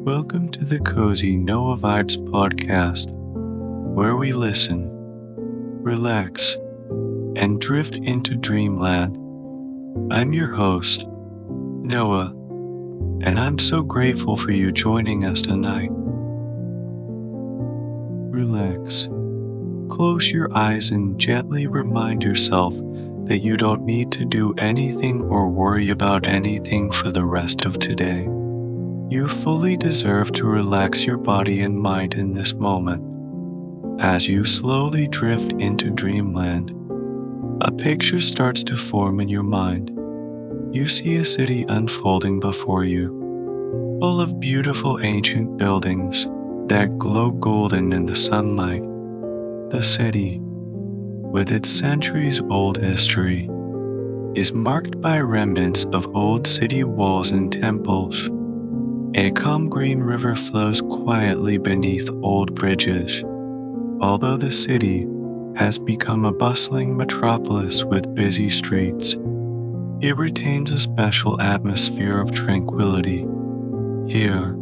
Welcome to the Cozy Noah Vibes podcast, where we listen, relax, and drift into Dreamland. I'm your host, Noah, and I'm so grateful for you joining us tonight. Relax. Close your eyes and gently remind yourself that you don't need to do anything or worry about anything for the rest of today. You fully deserve to relax your body and mind in this moment. As you slowly drift into Dreamland, a picture starts to form in your mind. You see a city unfolding before you, full of beautiful ancient buildings that glow golden in the sunlight. The city, with its centuries-old history, is marked by remnants of old city walls and temples. A calm green river flows quietly beneath old bridges. Although the city has become a bustling metropolis with busy streets, it retains a special atmosphere of tranquility. Here,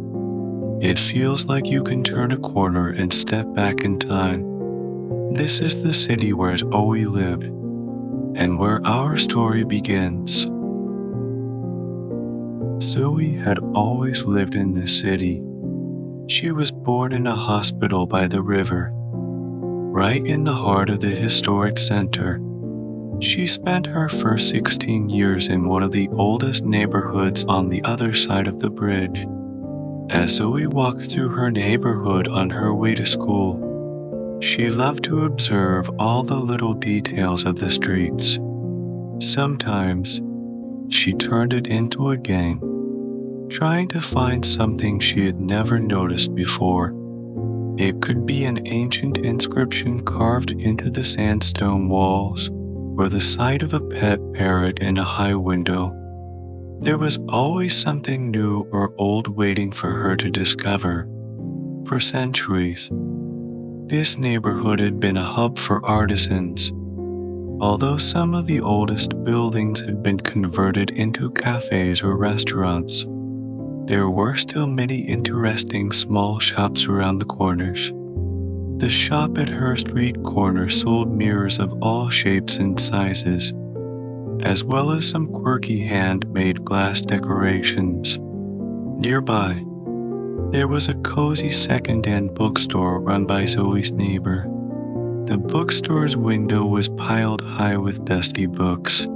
it feels like you can turn a corner and step back in time. This is the city where Zoe lived, and where our story begins. Zoe had always lived in this city. She was born in a hospital by the river, right in the heart of the historic center. She spent her first 16 years in one of the oldest neighborhoods on the other side of the bridge. As Zoe walked through her neighborhood on her way to school, she loved to observe all the little details of the streets. Sometimes, she turned it into a game, trying to find something she had never noticed before. It could be an ancient inscription carved into the sandstone walls, or the sight of a pet parrot in a high window. There was always something new or old waiting for her to discover. For centuries, this neighborhood had been a hub for artisans. Although some of the oldest buildings had been converted into cafes or restaurants, there were still many interesting small shops around the corners. The shop at her street corner sold mirrors of all shapes and sizes, as well as some quirky handmade glass decorations. Nearby, there was a cozy second-hand bookstore run by Zoe's neighbor. The bookstore's window was piled high with dusty books,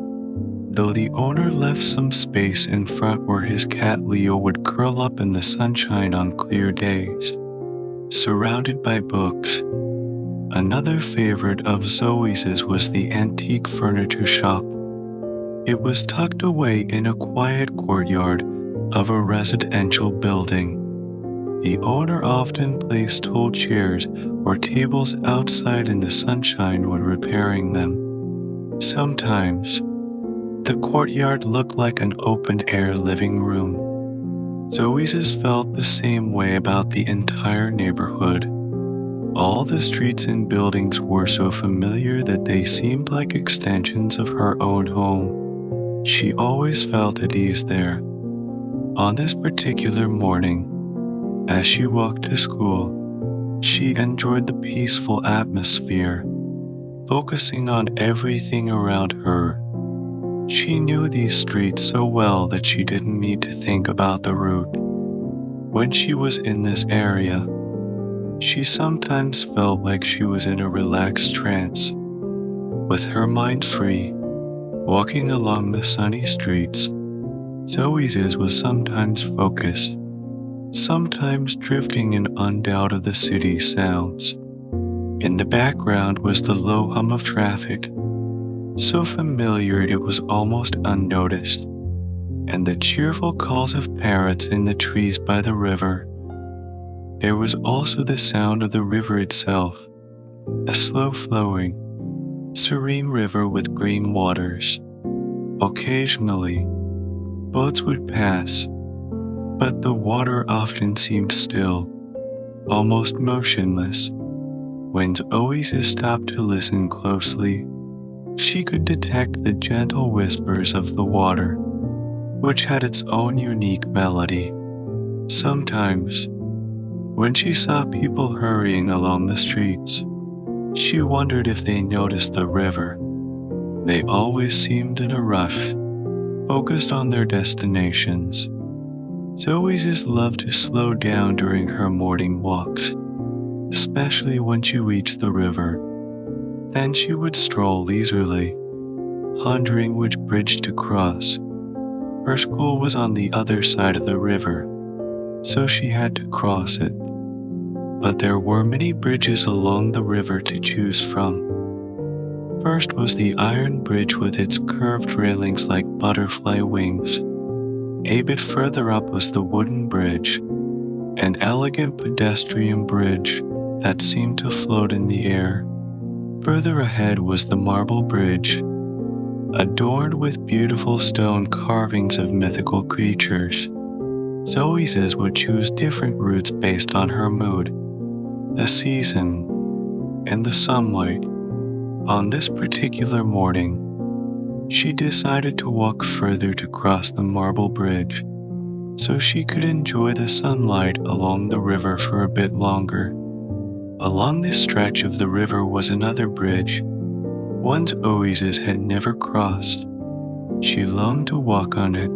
though the owner left some space in front where his cat Leo would curl up in the sunshine on clear days. Surrounded by books, another favorite of Zoe's was the antique furniture shop. It was tucked away in a quiet courtyard of a residential building. The owner often placed old chairs or tables outside in the sunshine when repairing them. Sometimes, the courtyard looked like an open-air living room. Zoe's felt the same way about the entire neighborhood. All the streets and buildings were so familiar that they seemed like extensions of her own home. She always felt at ease there. On this particular morning, as she walked to school, she enjoyed the peaceful atmosphere, focusing on everything around her. She knew these streets so well that she didn't need to think about the route. When she was in this area, she sometimes felt like she was in a relaxed trance. With her mind free, walking along the sunny streets, Zoe's was sometimes focused, sometimes drifting in undoubt of the city's sounds. In the background was the low hum of traffic, so familiar it was almost unnoticed, and the cheerful calls of parrots in the trees by the river. There was also the sound of the river itself, a slow-flowing, serene river with green waters. Occasionally, boats would pass, but the water often seemed still, almost motionless. When Zoe's stopped to listen closely, she could detect the gentle whispers of the water, which had its own unique melody. Sometimes, when she saw people hurrying along the streets, she wondered if they noticed the river. They always seemed in a rush, focused on their destinations. Zoe's loved to slow down during her morning walks, especially when she reached the river. Then she would stroll leisurely, pondering which bridge to cross. Her school was on the other side of the river, so she had to cross it. But there were many bridges along the river to choose from. First was the iron bridge with its curved railings like butterfly wings. A bit further up was the wooden bridge, an elegant pedestrian bridge that seemed to float in the air. Further ahead was the marble bridge, adorned with beautiful stone carvings of mythical creatures. Zoe's would choose different routes based on her mood, the season, and the sunlight. On this particular morning, she decided to walk further to cross the marble bridge, so she could enjoy the sunlight along the river for a bit longer. Along this stretch of the river was another bridge, one Zoe's had never crossed. She longed to walk on it,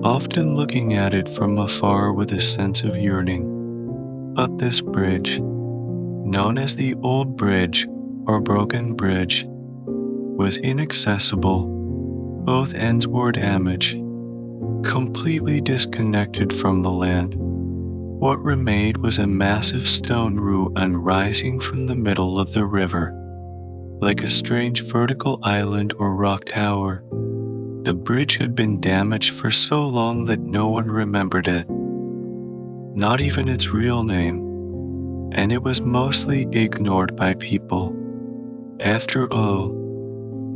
often looking at it from afar with a sense of yearning. But this bridge, known as the Old Bridge or Broken Bridge, was inaccessible. Both ends were damaged, completely disconnected from the land. What remained was a massive stone ruin rising from the middle of the river, like a strange vertical island or rock tower. The bridge had been damaged for so long that no one remembered it, not even its real name, and it was mostly ignored by people. After all,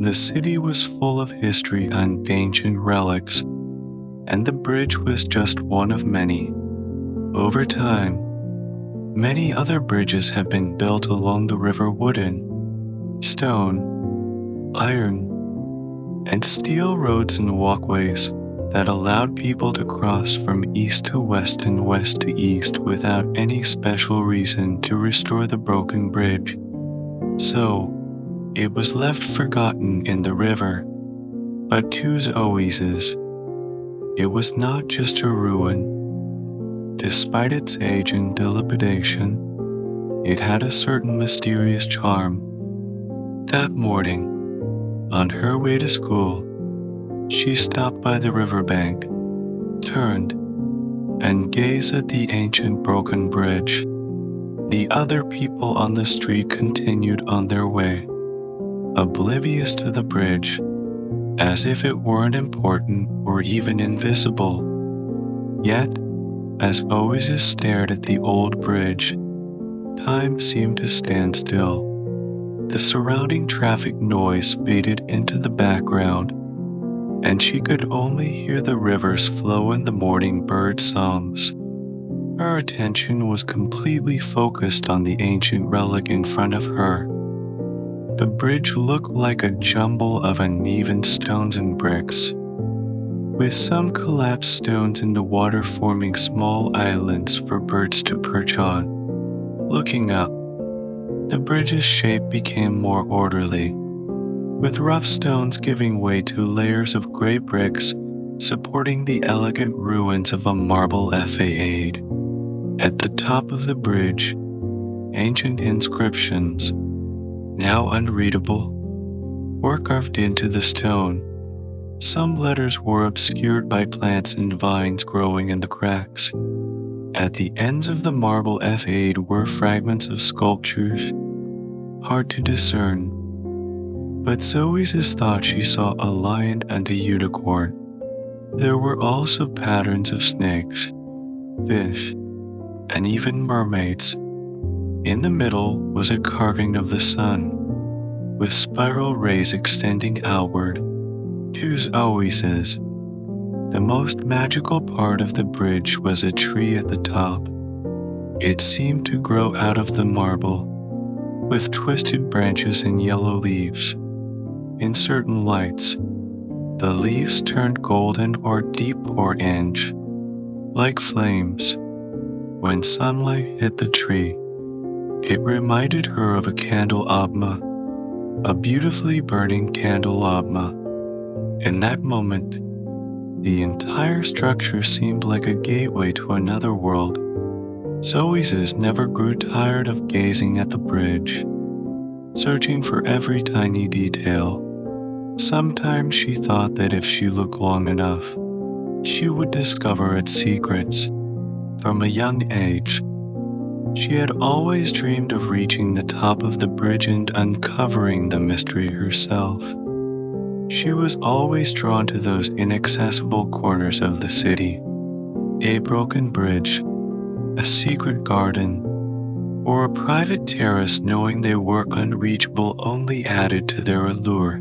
the city was full of history and ancient relics, and the bridge was just one of many. Over time, many other bridges have been built along the river: wooden, stone, iron, and steel roads and walkways that allowed people to cross from east to west and west to east without any special reason to restore the broken bridge. So, it was left forgotten in the river. But to Zoe's, it was not just a ruin. Despite its age and dilapidation, it had a certain mysterious charm. That morning, on her way to school, she stopped by the riverbank, turned, and gazed at the ancient broken bridge. The other people on the street continued on their way, oblivious to the bridge, as if it weren't important or even invisible. Yet, as always stared at the old bridge, time seemed to stand still. The surrounding traffic noise faded into the background, and she could only hear the river's flow and the morning bird songs. Her attention was completely focused on the ancient relic in front of her. The bridge looked like a jumble of uneven stones and bricks, with some collapsed stones in the water forming small islands for birds to perch on. Looking up, the bridge's shape became more orderly, with rough stones giving way to layers of gray bricks supporting the elegant ruins of a marble facade. At the top of the bridge, ancient inscriptions, now unreadable, were carved into the stone. Some letters were obscured by plants and vines growing in the cracks. At the ends of the marble facade were fragments of sculptures, hard to discern, but Zoe's thought she saw a lion and a unicorn. There were also patterns of snakes, fish, and even mermaids. In the middle was a carving of the sun, with spiral rays extending outward. To Zoe's, the most magical part of the bridge was a tree at the top. It seemed to grow out of the marble, with twisted branches and yellow leaves. In certain lights, the leaves turned golden or deep orange, like flames. When sunlight hit the tree, it reminded her of a candelabra, a beautifully burning candelabra. In that moment, the entire structure seemed like a gateway to another world. Zoe's never grew tired of gazing at the bridge, searching for every tiny detail. Sometimes she thought that if she looked long enough, she would discover its secrets. From a young age, she had always dreamed of reaching the top of the bridge and uncovering the mystery herself. She was always drawn to those inaccessible corners of the city, a broken bridge, a secret garden, or a private terrace. Knowing they were unreachable only added to their allure.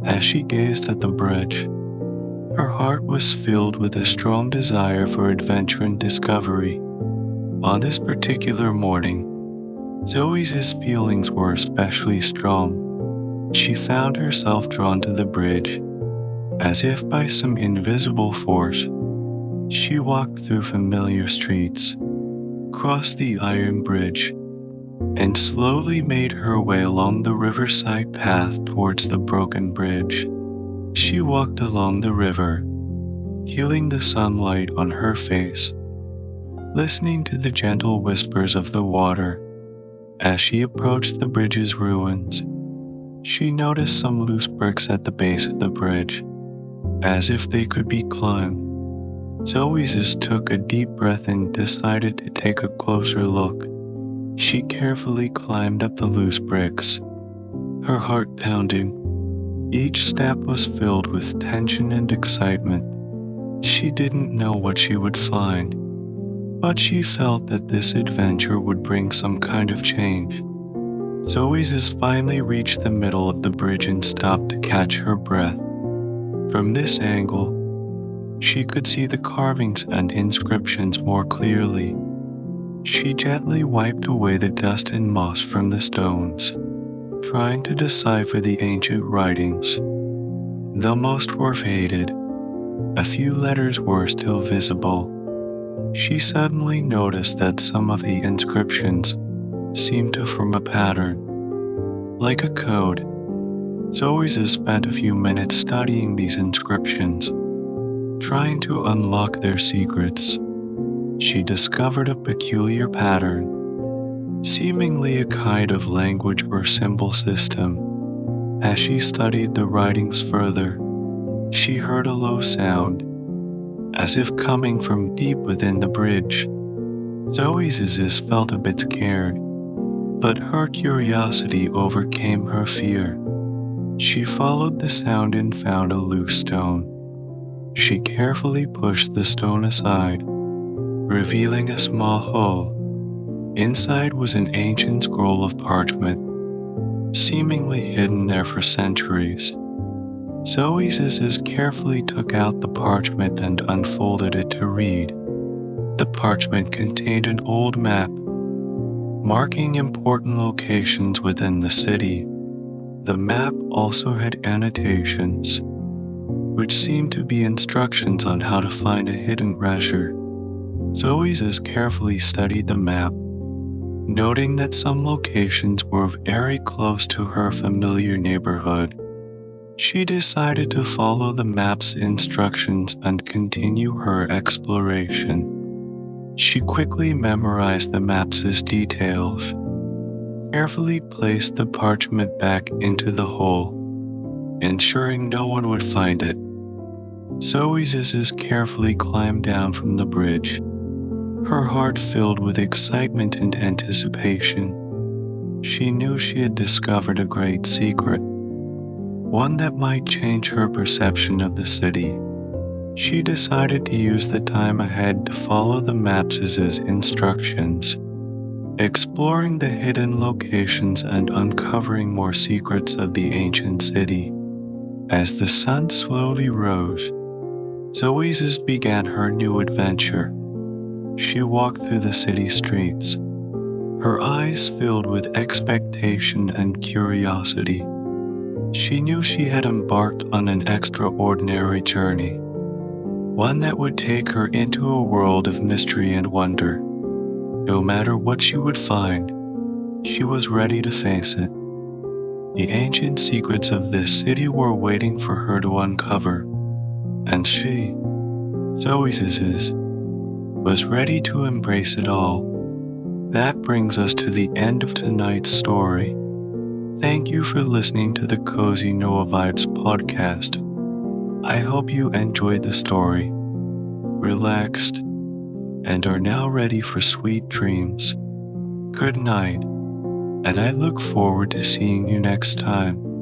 As she gazed at the bridge, her heart was filled with a strong desire for adventure and discovery. On this particular morning, Zoe's feelings were especially strong. She found herself drawn to the bridge, as if by some invisible force. She walked through familiar streets, crossed the iron bridge, and slowly made her way along the riverside path towards the broken bridge. She walked along the river, feeling the sunlight on her face, listening to the gentle whispers of the water. As she approached the bridge's ruins, she noticed some loose bricks at the base of the bridge, as if they could be climbed. Zoe's took a deep breath and decided to take a closer look. She carefully climbed up the loose bricks, her heart pounding. Each step was filled with tension and excitement. She didn't know what she would find, but she felt that this adventure would bring some kind of change. Zoe's finally reached the middle of the bridge and stopped to catch her breath. From this angle, she could see the carvings and inscriptions more clearly. She gently wiped away the dust and moss from the stones, trying to decipher the ancient writings. Though most were faded, a few letters were still visible. She suddenly noticed that some of the inscriptions seemed to form a pattern, like a code. Zoe's spent a few minutes studying these inscriptions, trying to unlock their secrets. She discovered a peculiar pattern, seemingly a kind of language or symbol system. As she studied the writings further, she heard a low sound, as if coming from deep within the bridge. Zoe's felt a bit scared, but her curiosity overcame her fear. She followed the sound and found a loose stone. She carefully pushed the stone aside, revealing a small hole. Inside was an ancient scroll of parchment, seemingly hidden there for centuries. Zoe's carefully took out the parchment and unfolded it to read. The parchment contained an old map, marking important locations within the city. The map also had annotations, which seemed to be instructions on how to find a hidden treasure. Zoe's carefully studied the map, noting that some locations were very close to her familiar neighborhood. She decided to follow the map's instructions and continue her exploration. She quickly memorized the map's details, carefully placed the parchment back into the hole, ensuring no one would find it. Zoe's carefully climbed down from the bridge, her heart filled with excitement and anticipation. She knew she had discovered a great secret, one that might change her perception of the city. She decided to use the time ahead to follow the map's instructions, exploring the hidden locations and uncovering more secrets of the ancient city. As the sun slowly rose, Zoe's began her new adventure. She walked through the city streets, her eyes filled with expectation and curiosity. She knew she had embarked on an extraordinary journey, one that would take her into a world of mystery and wonder. No matter what she would find, she was ready to face it. The ancient secrets of this city were waiting for her to uncover, and she, Zoe's was ready to embrace it all. That brings us to the end of tonight's story. Thank you for listening to the Cozy Noah Vibes podcast. I hope you enjoyed the story, relaxed, and are now ready for sweet dreams. Good night, and I look forward to seeing you next time.